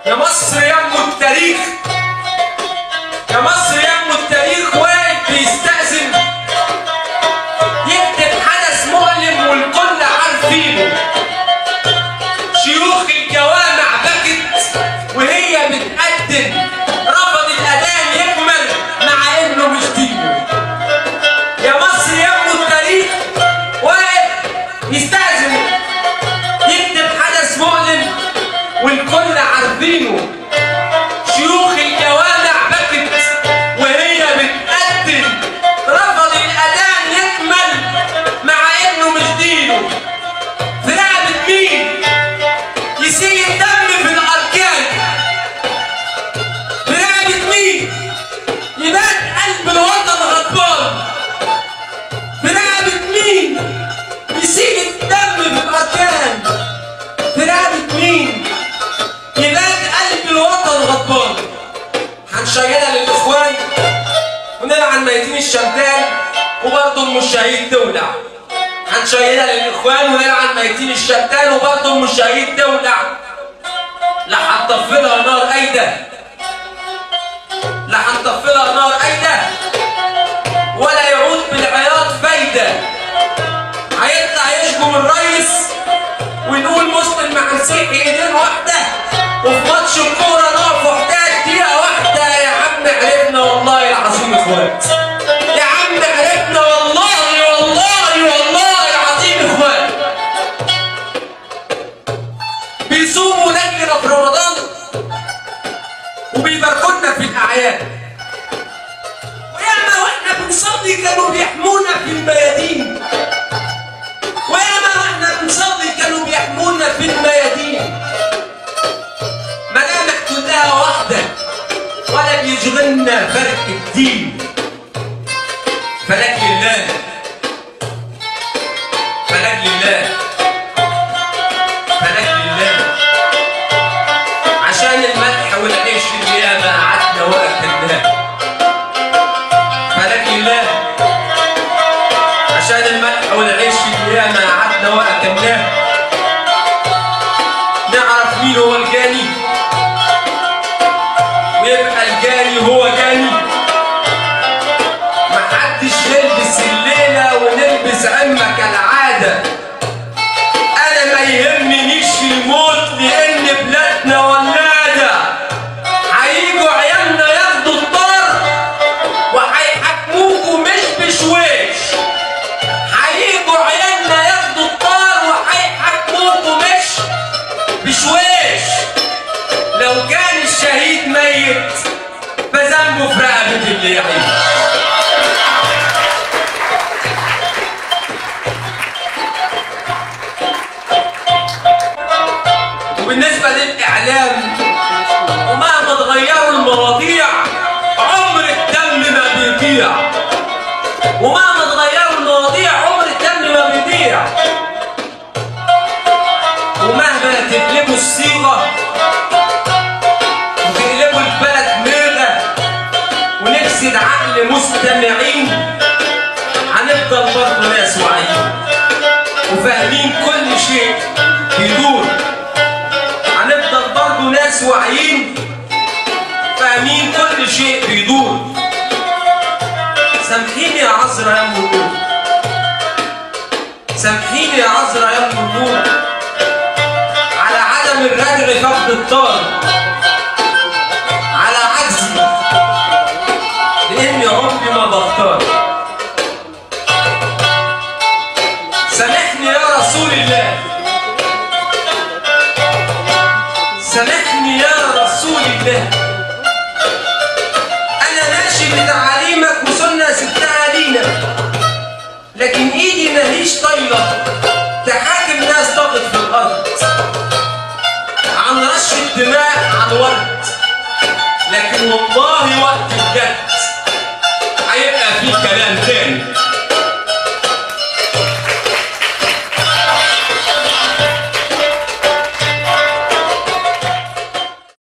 يا مصر يا ام التاريخ، يا مصر يا ام التاريخ واقف بيستأذن يكتب حدث مؤلم والكل عارفينه. شيوخ الجوامع بكت وهي بتقدم، رفض الأذان يكمل مع إنه مش دينه. يا مصر يا ام التاريخ واقف يستأذن يكتب حدث مؤلم والكل عارفينه. شيوخ الجوامع بكت وهي بتقدم، رفض الأذان يكمل مع إنه مش دينه. في رقبة مين يسيل الدم في الأركان؟ في رقبة مين يبات قلب الوطن غضبان؟ في رقبة مين يسيل الدم في الأركان؟ في رقبة مين يبات قلب الوطن غضبان؟ هنشيلها للإخوان ونلعن ميتين الشمتان وبرضه أم الشهيد تولع. هنشيلها للإخوان ونلعن ميتين الشمتان وبرضه أم الشهيد تولع. لا هنطفلها نار أيده، لا هنطفلها نار أيده، ولا يعود بالعياط فايدة. هيطلع يشجم الريس ونقول مسلم مع مسيحي ايدين واحدة، وفي ماتش الكورة نقف وحدات دقيقة واحدة. يا عم عرفنا والله العظيم اخوات، يا عم عرفنا والله والله والله العظيم اخوات. بيصوموا لجنة في رمضان وبيباركونا في الأعياد، وياما واحنا بنصلي كانوا بيحمونا في الميادين، وياما واحنا بنصلي كانوا بيحمونا في الميادين. ملامح كلها واحدة ولا بيشغلنا فرق الدين. فلك لله، فلك لله، فلك لله، عشان الملح والعيش اللي ياما قعدنا واكلناه. فلك لله، عشان الملح والعيش اللي ياما قعدنا واكلناه. نعرف مين هو الجاني ويبقى الجاني هو جاني. محدش يلبس الليلة ونلبس عمة كالعادة. أنا ما يهمنيش الموت لأن بلادنا ولادة. هيجوا عيالنا ياخدوا الطار وهيحاكموكوا مش بشويش. هيجوا عيالنا ياخدوا الطار وهيحاكموكوا مش بشويش. لو كان الشهيد ميت فذنبه في رقبة اللي يعيش. وبالنسبة للإعلام، ومهما تغيروا المواضيع عمر الدم ما بيضيع. ومهما تغيروا المواضيع عمر الدم ما بيضيع. ومهما تقلبوا الصيغة وتقلبوا البلد ميغة ونفسد عقل مستمعين، هنفضل برضه ناس واعيين وفاهمين كل شيء بيدور. هنفضل برضه ناس واعيين فاهمين كل شيء بيدور. سامحيني يا عذرا يا ام النور، سامحيني يا عذرا يا ام النور على عدم الردع فقد الطار، على عجزي لاني عمري ما بختار. سامحني يا رسول الله، سامحني يا رسول الله. انا ماشي بتعاليمك وسنة سبتها لينا، لكن ايدي ماهيش طايله تحاكم ناس طاغت في الارض عن رش الدماء عن ورد. لكن والله وقت الجد